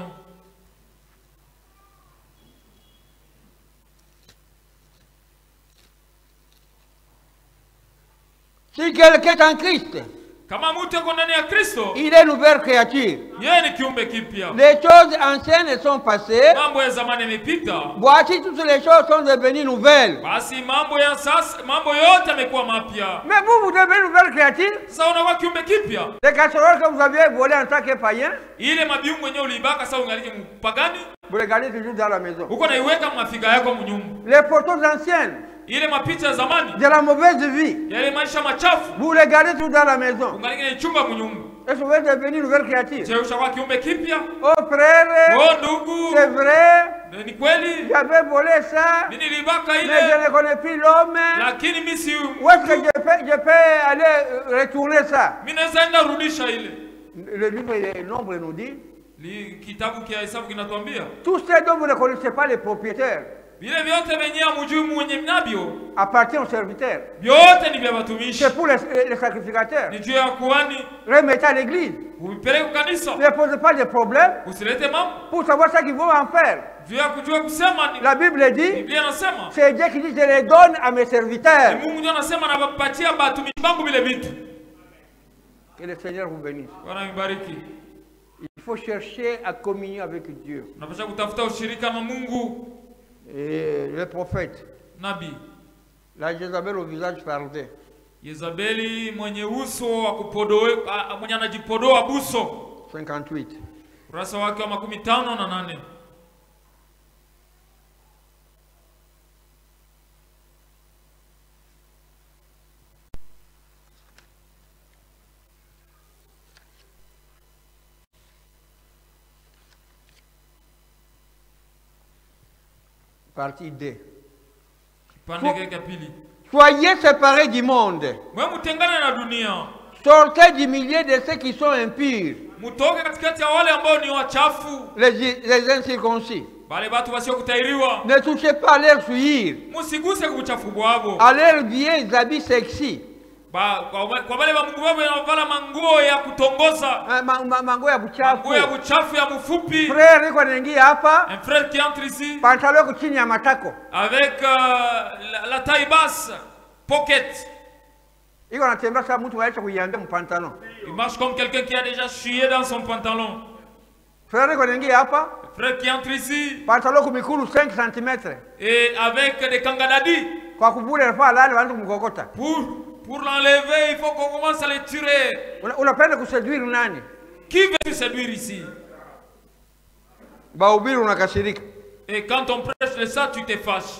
Speaker 3: Si quelqu'un est en Christ, il est une nouvelle créature. Les choses anciennes sont passées. Voici toutes les choses sont devenues nouvelles. Mais vous, vous devenez une nouvelle créature. Les casseroles que vous aviez volées en tant que païen, vous les gardez toujours dans la maison. Les photos anciennes de la mauvaise vie, vous les gardez toujours dans la maison. Est-ce que vous êtes devenu une nouvelle créature? Oh frère, c'est vrai, j'avais volé ça, mais je ne connais plus l'homme. Où est-ce que je peux aller retourner ça? Le livre des Nombres nous dit, tous ceux dont vous ne connaissez pas les propriétaires appartient aux serviteurs. C'est pour les sacrificateurs. Remettez à l'église. Ne posez pas de problème pour savoir ce qu'ils vont en faire. La Bible dit, c'est Dieu qui dit, je les donne à mes serviteurs. Que le Seigneur vous bénisse. Il faut chercher à communier avec Dieu. Et le prophète, la Jézabel au visage fardé.
Speaker 2: Yezabeli mwenye uso wa kupodoa, mwenye anajipodoa buso.
Speaker 3: 58.
Speaker 2: Kurasa wake wa 58.
Speaker 3: Partie D. Soyez séparés du monde. Sortez du milieu de ceux qui sont impurs. Les incirconcis. Ne touchez pas à leur souillure, à leurs vieux habits sexy. Mango ya buchafu
Speaker 2: ya mfupi.
Speaker 3: Frère iko anaingia hapa.
Speaker 2: Un frère qui entre ici.
Speaker 3: Pantalon chini ya matako.
Speaker 2: Avec la taille basse, pocket.
Speaker 3: Iko anatembea kama mtu waacha kuiambia mpantalon.
Speaker 2: Il marche comme quelqu'un qui a déjà chié dans son pantalon.
Speaker 3: Frère iko anaingia hapa.
Speaker 2: Frère qui entre ici.
Speaker 3: Pantalon kumikulu 5 cm.
Speaker 2: Et avec des kangadadi.
Speaker 3: Kwa kubule alfa alale wantu mkokota.
Speaker 2: Pour l'enlever, il faut qu'on commence à les tirer.
Speaker 3: Unapenda kuséduire nani?
Speaker 2: Qui veut séduire ici?
Speaker 3: Bahubiri unakasirika.
Speaker 2: Et quand on prêche de ça, tu te fâches.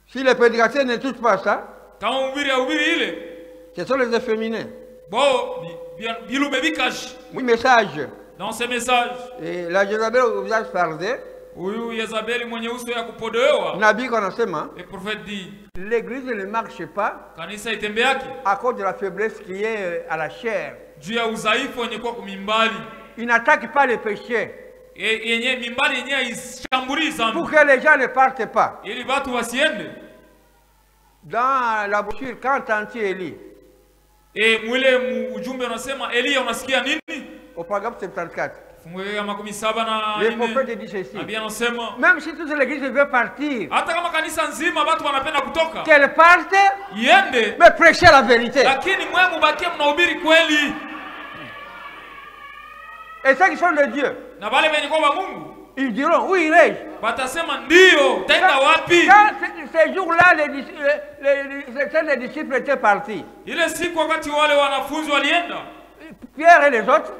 Speaker 3: Si les prédicateurs ne touchent pas ça,
Speaker 2: quand on oublie il,
Speaker 3: ce sont les efféminés.
Speaker 2: Bon,
Speaker 3: oui, message.
Speaker 2: Dans ces messages.
Speaker 3: Et la Jézabel au visage fardé.
Speaker 2: Le prophète dit,
Speaker 3: l'église ne marche pas à cause de la faiblesse qui est à la chair. Il n'attaque pas les péchés pour que les gens ne partent pas. Dans la brochure, quand Tanti Eli, au paragraphe 74, le prophète dit ceci. Même si toute l'église veut partir, qu'elle parte, mais prêcher la vérité. Et ceux qui sont de Dieu, ils diront, où irai-je? Quand ces jours-là, les disciples étaient partis. Pierre et les autres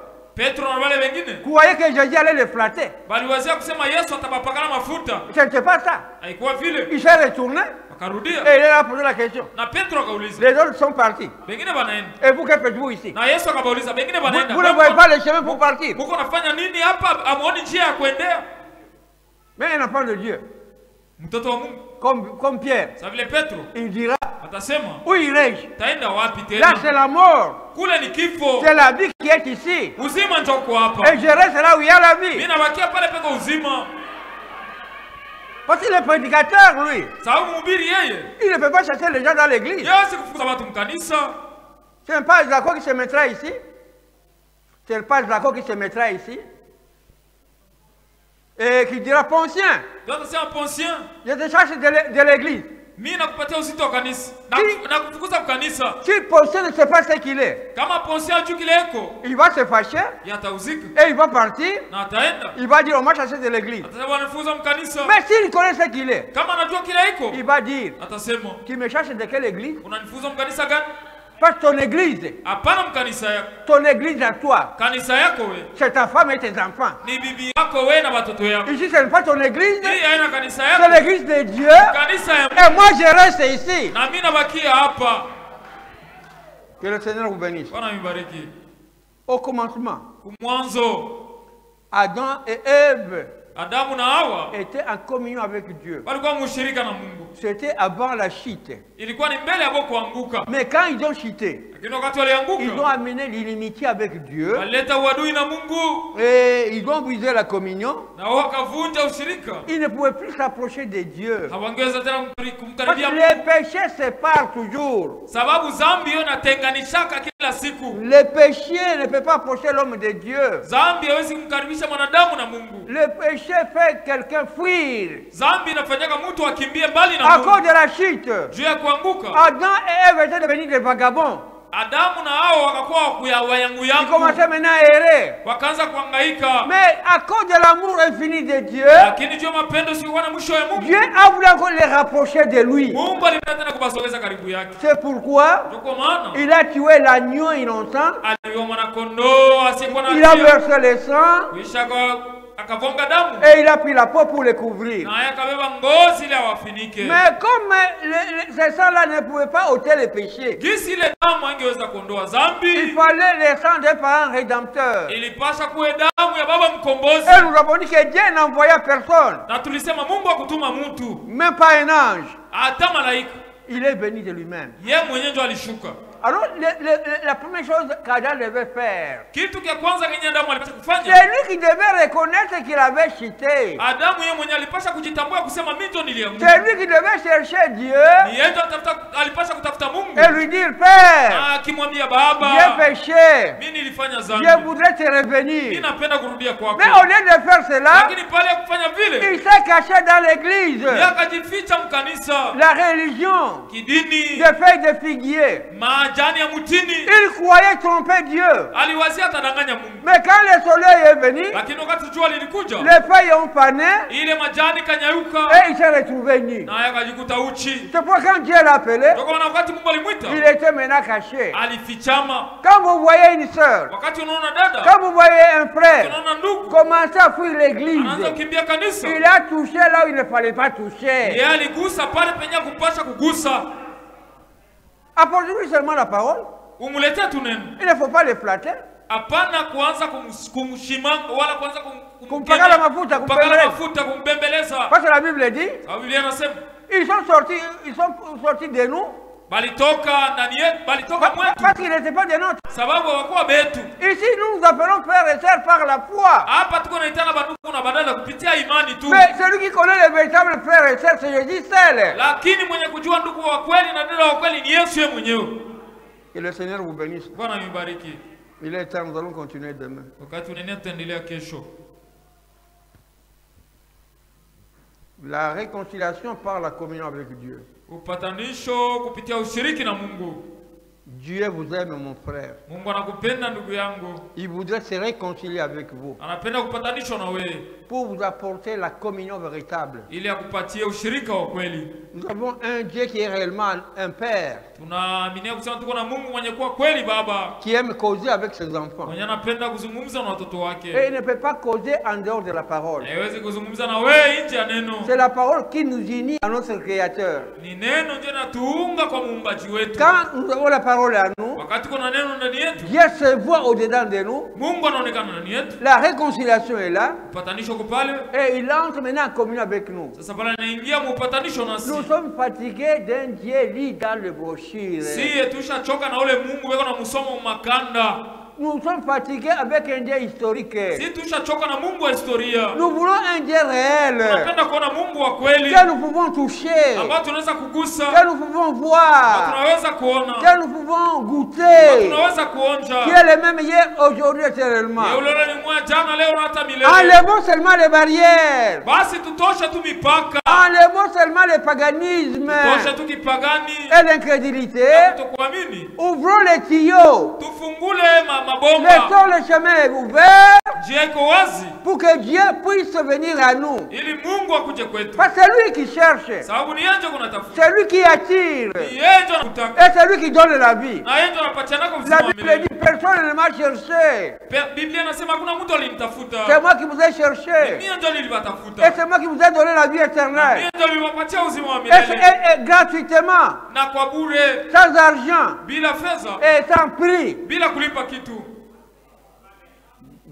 Speaker 3: croyaient que Jésus allait les flatter. Ce n'était pas ça. Il s'est retourné et il a posé la question. Les autres sont partis. Et vous, que faites-vous ici? Vous ne voyez pas le chemin pour partir. Mais un enfant de Dieu, comme Pierre, il dira, où irai-je? Là c'est la mort. C'est la vie qui est ici. Et je reste là où il y a la vie. Parce que le prédicateur, lui, il ne peut pas chasser les gens dans l'église. Ce n'est pas Jacob qui se mettra ici. Ce n'est pas Jacob qui se mettra ici. Et qui dira, Poncien, je te cherche de l'église.
Speaker 1: Mimi nakupatia uzito wa kanisa. Na kufukuza kanisa.
Speaker 3: Si Poncé ne sait pas ce qu'il est.
Speaker 1: Kama Poncé ajui kile eko.
Speaker 3: Il va se fâcher.
Speaker 1: Yatauzika.
Speaker 3: Et il va partir.
Speaker 1: Na ataenda.
Speaker 3: Il va dire on m'a chassé de l'église.
Speaker 1: Atasema wanafukuza mkanisa.
Speaker 3: Mais s'il connaît ce qu'il est.
Speaker 1: Kama anajua kile eko.
Speaker 3: Il va dire.
Speaker 1: Atasema.
Speaker 3: Tu me cherches de quelle église?
Speaker 1: Unanifukuza mkanisa gani?
Speaker 3: Parce que ton église.
Speaker 1: Apana mkanisa yako.
Speaker 3: Ton église à toi.
Speaker 1: Kanisa yako we.
Speaker 3: C'est ta femme et tes enfants.
Speaker 1: Ni bibi yako we na watoto yako.
Speaker 3: Ici ce n'est pas ton église.
Speaker 1: Hii haina kanisa yako.
Speaker 3: C'est l'église de Dieu.
Speaker 1: Kanisa ya
Speaker 3: Et moi je reste ici.
Speaker 1: Na mimi nabakia hapa.
Speaker 3: Que le Seigneur vous bénisse.
Speaker 1: Bwana mibariki.
Speaker 3: Au commencement.
Speaker 1: Kumwanzo.
Speaker 3: Adam et Ève.
Speaker 1: Adamu na Hawa
Speaker 3: étaient en communion avec Dieu.
Speaker 1: Walikuwa mushirika na Mungu.
Speaker 3: C'était avant la chute.
Speaker 1: Ilikuwa ni mbele ya kuanguka.
Speaker 3: Mais quand ils ont chuté, ils ont amené l'inimitié avec Dieu.
Speaker 1: Waleta uadui na Mungu.
Speaker 3: Et ils ont brisé la communion.
Speaker 1: Na wakavunja ushirika.
Speaker 3: Ils ne pouvaient plus s'approcher de Dieu.
Speaker 1: Hawangeweza tena kumkaribia
Speaker 3: Mungu. Les péchés séparent toujours.
Speaker 1: Sababu dhambi inatenganishaka kila siku.
Speaker 3: Le péché ne peut pas approcher l'homme de Dieu.
Speaker 1: Dhambi haiwezi kumkaribisha mwanadamu na Mungu.
Speaker 3: Le péché fait quelqu'un fuir.
Speaker 1: Dhambi inafanyaka mtu akimbie mbali na Mungu.
Speaker 3: À cause de la chute.
Speaker 1: Juu ya kuanguka.
Speaker 3: Adam et Ève étaient devenus des vagabonds.
Speaker 1: Adamu na hao wakakuwa wayangu.
Speaker 3: Ils commençaient maintenant à errer.
Speaker 1: Wakaanza kuhangaika.
Speaker 3: Mais à cause de l'amour infini de Dieu,
Speaker 1: lakini juu mapendo sio na mwisho ya Mungu.
Speaker 3: Dieu a voulu encore les rapprocher de lui.
Speaker 1: Mungu alitaka tena kubasogeza karibu yake.
Speaker 3: C'est pourquoi il a tué l'agneau innocent.
Speaker 1: Aliua mwana kondoo asiyekuwa na hatia.
Speaker 3: Il a versé le sang.
Speaker 1: Akavonga damu.
Speaker 3: Et il a pris la peau pour le couvrir.
Speaker 1: Na akabeba ngozi ile awafinike.
Speaker 3: Mais comme ces sangs-là ne pouvaient pas ôter le péché,
Speaker 1: gisi ile damu angeweza kuondoa dhambi,
Speaker 3: il fallait le sang d'un parent rédempteur.
Speaker 1: Ilipasha kuwe damu ya baba mkombozi.
Speaker 3: Et nous avons dit que Dieu n'envoya personne.
Speaker 1: Na tulisema Mungu akutuma mtu.
Speaker 3: Même pas un ange.
Speaker 1: Hata malaika.
Speaker 3: Il est venu de lui-même.
Speaker 1: Yeye mwenyewe ndo alishuka.
Speaker 3: Alors, la première chose qu'Adam devait faire, c'est lui qui devait reconnaître qu'il avait chuté. C'est lui qui devait chercher Dieu et lui dire, Père, j'ai péché, je voudrais te revenir. Mais au lieu de faire cela, il s'est caché dans l'église. La religion, des feuilles de figuier. Il croyait tromper Dieu. Mais quand le soleil est venu, les feuilles ont fané et il s'est retrouvé nu. C'est pourquoi quand Dieu l'a appelé, il était maintenant caché. Quand vous voyez une soeur, quand vous voyez un frère commencer à fuir l'église, il a touché là où il ne fallait pas toucher. Apportez-lui seulement la parole. Il ne faut pas les flatter. Kumpaka mafuta parce que la Bible dit, ils sont sortis de nous. Parce qu'ils n'étaient pas des nôtres. Ici nous appelons frères et sœurs par la foi. Mais celui qui connaît les véritables frères et sœurs, c'est Jésus seul. Que le Seigneur vous bénisse. Il est temps, nous allons continuer demain. La réconciliation par la communion avec Dieu. Dieu vous aime, mon frère. Il voudrait se réconcilier avec vous pour vous apporter la communion véritable. Nous avons un Dieu qui est réellement un Père, qui aime causer avec ses enfants. Et il ne peut pas causer en dehors de la parole. C'est la parole qui nous unit à notre Créateur. Quand nous avons la parole à nous, Dieu se voit au-dedans de nous. La réconciliation est là. Et il entre maintenant en communion avec nous. Nous sommes fatigués d'un Dieu lit dans le brochure. Nous sommes fatigués avec un Dieu historique.
Speaker 1: Si tushachoka na Mungu wa historia.
Speaker 3: Nous voulons un Dieu réel.
Speaker 1: Tunapenda kuona Mungu wa kweli.
Speaker 3: Que nous pouvons toucher.
Speaker 1: Ambao tunaweza kugusa.
Speaker 3: Que nous pouvons voir.
Speaker 1: Tunaweza kuona.
Speaker 3: Que nous pouvons goûter.
Speaker 1: Tunaweza kuonja.
Speaker 3: Qui est le même hier, aujourd'hui, éternellement. Enlevons seulement les barrières.
Speaker 1: Basi tutosha tu mipaka.
Speaker 3: Enlevons seulement le paganisme.
Speaker 1: Tutosha tu kipagani.
Speaker 3: Et l'incrédulité. Ouvrons les tuyaux.
Speaker 1: Tufungule mabomba.
Speaker 3: Laissons le chemin ouvert.
Speaker 1: Njia iko wazi.
Speaker 3: Pour que Dieu puisse venir à nous.
Speaker 1: Ili Mungu akuje kwetu.
Speaker 3: Parce que c'est lui qui cherche.
Speaker 1: Sababu ni yeye kunatafuta.
Speaker 3: C'est lui qui attire.
Speaker 1: Ni yeye anataka.
Speaker 3: Et c'est lui qui donne la vie.
Speaker 1: Na yeye anapatiana kwa
Speaker 3: uzima wa milele. La Bible dit personne ne m'a cherché.
Speaker 1: Biblia inasema hakuna mtu alinitafuta.
Speaker 3: C'est moi qui vous ai cherché.
Speaker 1: Mimi ndio nilibatafuta.
Speaker 3: Et c'est moi qui vous ai donné la vie éternelle.
Speaker 1: Mimi ndio niliwapatia uzima wa milele.
Speaker 3: Et gratuitement.
Speaker 1: Na kwa bure.
Speaker 3: Sans argent.
Speaker 1: Bila fedha.
Speaker 3: Et sans prix.
Speaker 1: Bila kulipa kitu.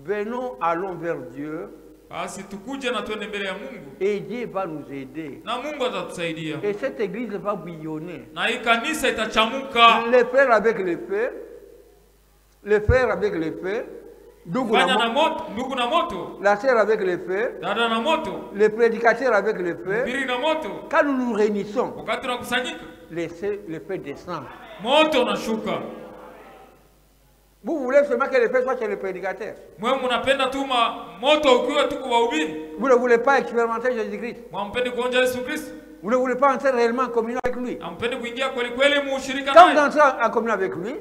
Speaker 3: Venons, allons vers Dieu.
Speaker 1: Basi tukuje na tuende mbele ya Mungu.
Speaker 3: Et Dieu va nous aider.
Speaker 1: Na Mungu atatusaidia.
Speaker 3: Et cette église va bouillonner.
Speaker 1: Na hii kanisa itachamuka.
Speaker 3: Les frères avec les frères. Les frères avec les frères. Ndugu na moto. La sœur avec les frères.
Speaker 1: Dada na moto.
Speaker 3: Les prédicateurs avec les frères.
Speaker 1: Biri na moto.
Speaker 3: Quand nous nous réunissons.
Speaker 1: Wakati tunakusanyika.
Speaker 3: Laissez les frères descendre.
Speaker 1: Moto unashuka.
Speaker 3: Vous voulez seulement que les frères soient chez les prédicateurs.
Speaker 1: Vous
Speaker 3: ne voulez pas expérimenter Jésus-Christ. Vous ne voulez pas entrer réellement en communion avec lui. Quand vous entrez en communion avec lui,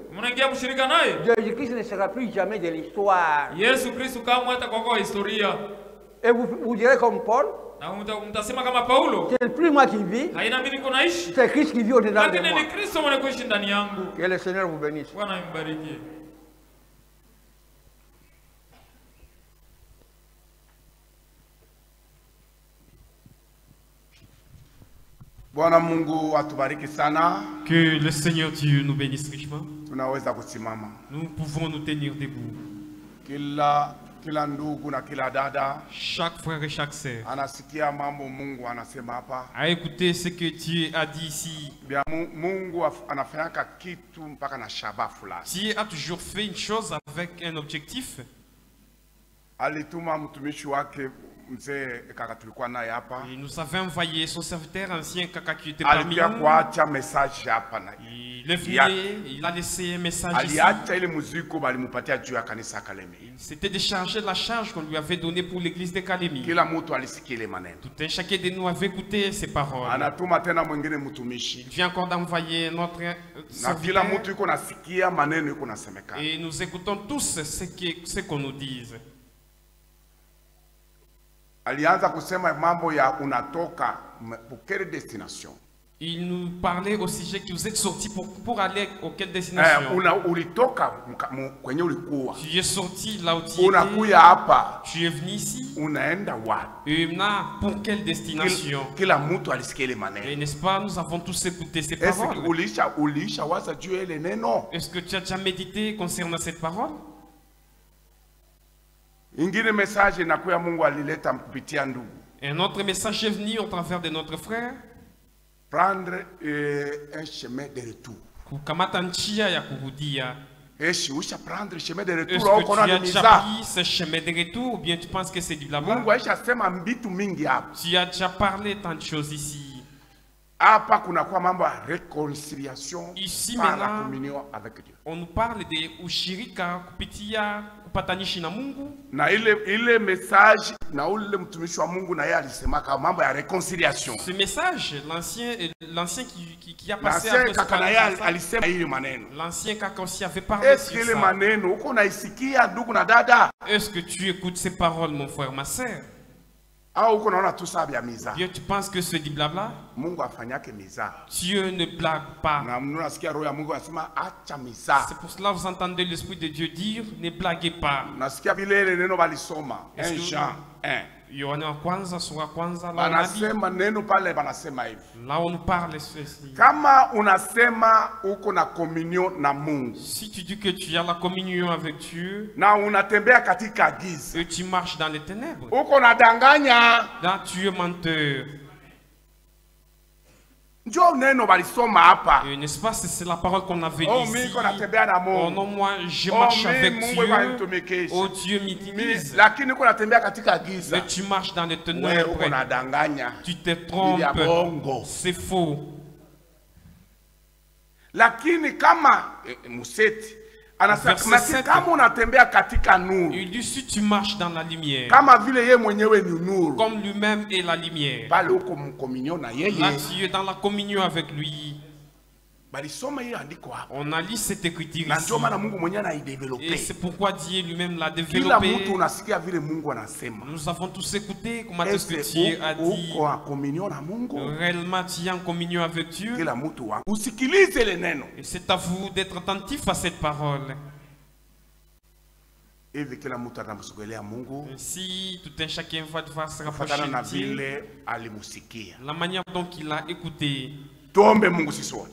Speaker 3: Jésus-Christ ne sera plus jamais de l'histoire. Et vous direz comme Paul, c'est plus moi qui vis, c'est Christ qui vit au-dedans de moi. Que le Seigneur vous bénisse.
Speaker 2: Que le Seigneur Dieu nous bénisse richement. Nous pouvons nous tenir debout. Chaque frère et chaque sœur a écouté ce que Dieu a dit ici. Dieu a toujours fait une chose avec un objectif. Et nous avons envoyé son serviteur ancien Kaka qui était parmi nous. Il est venu, il a laissé un message ici. C'était décharger la charge qu'on lui avait donnée pour l'église de Kalemi. Tout un chacun de nous avait écouté ces paroles. Il vient encore d'envoyer notre serviteur. Et nous écoutons tous ce qu'on nous dit. Il nous parlait au sujet que vous êtes sortis pour aller à quelle destination? Tu es sorti là où tu étais. Tu es venu ici. Et maintenant, pour quelle destination? Et n'est-ce pas, nous avons tous écouté ces paroles. Est-ce que tu as déjà médité concernant cette parole?
Speaker 4: Un
Speaker 2: autre message est venu au travers de notre frère.
Speaker 4: Prendre un chemin de retour. Est-ce que tu as pris ce chemin de retour ou bien tu penses que c'est du blabla?
Speaker 2: Tu as déjà parlé tant de choses ici. Ici maintenant, on nous parle de ushirika kupitia kupatanisha na Mungu.
Speaker 4: Na ile message na ule mtumishi wa Mungu na yeye alisemaka mambo ya réconciliation.
Speaker 2: Ce message, l'ancien qui a passé à
Speaker 4: alisema hili maneno.
Speaker 2: L'ancien kaka aussi avait parlé sur ça.
Speaker 4: Est-ce que maneno uko naisikia ndugu na dada?
Speaker 2: Est-ce que tu écoutes ces paroles mon frère, ma sœur?
Speaker 4: Dieu,
Speaker 2: tu penses que c'est du blabla? Dieu ne blague pas. C'est pour cela que vous entendez l'Esprit de Dieu dire ne blaguez pas.
Speaker 4: 1 Jean 1.
Speaker 2: Yohana kwanza sura kwanza
Speaker 4: banasema neno pale banasema hivi.
Speaker 2: Là on nous parle ceci.
Speaker 4: Kama unasema uko na communion na Mungu.
Speaker 2: Si tu dis que tu as la communion avec Dieu.
Speaker 4: Na unatembea katika giza.
Speaker 2: Et tu marches dans les ténèbres.
Speaker 4: Uko nadanganya.
Speaker 2: Là tu es menteur. N'est-ce pas, c'est la parole qu'on avait ici. Oh non, moi je marche avec Dieu. Oh Dieu m'utilise. Mais tu marches dans les ténèbres. Tu te trompes. C'est faux. Verset 7, il dit si tu marches dans la lumière, comme lui-même est la lumière, là tu es dans la communion avec lui. On a lu cette écriture ici. Et c'est pourquoi Dieu lui-même l'a développé. Nous avons tous écouté comment est-ce que Dieu a dit. Réellement tu es en communion avec Dieu. Et c'est à vous d'être attentif à cette parole. Si tout un chacun va devoir se rapprocher de Dieu, la manière dont il a écouté.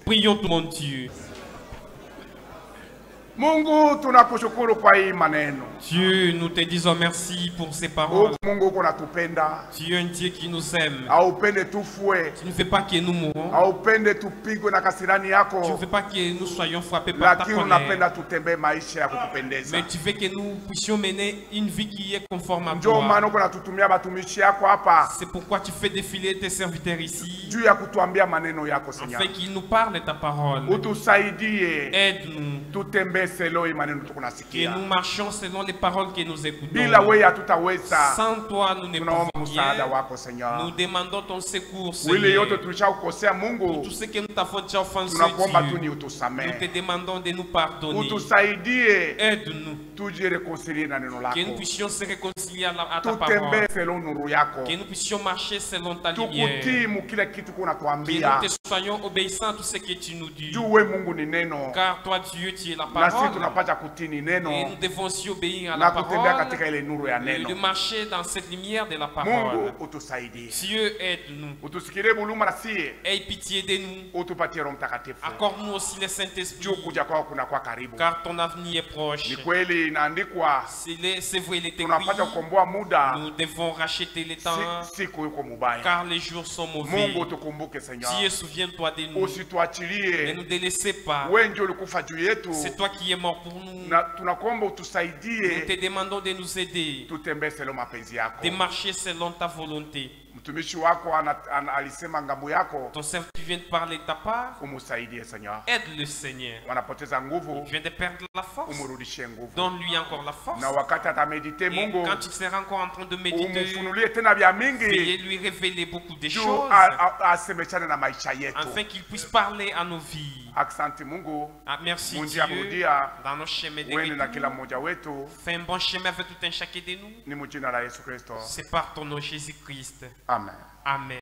Speaker 2: Prions tout mon Dieu. Dieu, nous te disons merci pour ces paroles. Tu es un Dieu qui nous aime. Tu ne fais pas que nous mourons. Tu ne fais pas que nous soyons frappés par ta colère. Mais tu veux que nous puissions mener une vie qui est conforme à toi. C'est pourquoi tu fais défiler tes serviteurs ici. Afin qu'ils nous parlent de ta parole. Aide-nous. Que nous marchions selon les paroles que nous écoutons. Sans toi, nous ne pouvons rien. Nous demandons ton secours, Seigneur. Pour tout ce que nous t'avons déjà offensé, Dieu, nous te demandons de nous pardonner. Aide-nous. Que nous puissions se réconcilier à ta parole. Que nous puissions marcher selon ta lumière. Que nous te soyons obéissants à tout ce que tu nous dis. Car toi, Dieu, tu es la parole. Et nous devons aussi obéir à la parole et de marcher dans cette lumière de la parole. Dieu, aide-nous. Aie pitié de nous. Accorde-nous aussi le Saint-Esprit. Car ton avenir est proche. C'est vrai, il est écrit. Nous devons racheter les temps. Car les jours sont mauvais. Dieu, souviens-toi de nous. Ne nous délaissez pas. C'est toi qui es mort pour nous. Nous te demandons de nous aider. De marcher selon ta volonté. Ton serviteur vient de parler de ta part. Aide le Seigneur. Il vient de perdre la force. Donne-lui encore la force. Et quand il sera encore en train de méditer, veuillez lui révéler beaucoup de choses afin qu'il puisse parler à nos vies. Merci Dieu dans nos chemins de vie. Fais un bon chemin avec tout un chacun de nous. C'est par ton nom Jésus-Christ.
Speaker 4: Amen.
Speaker 2: Amen.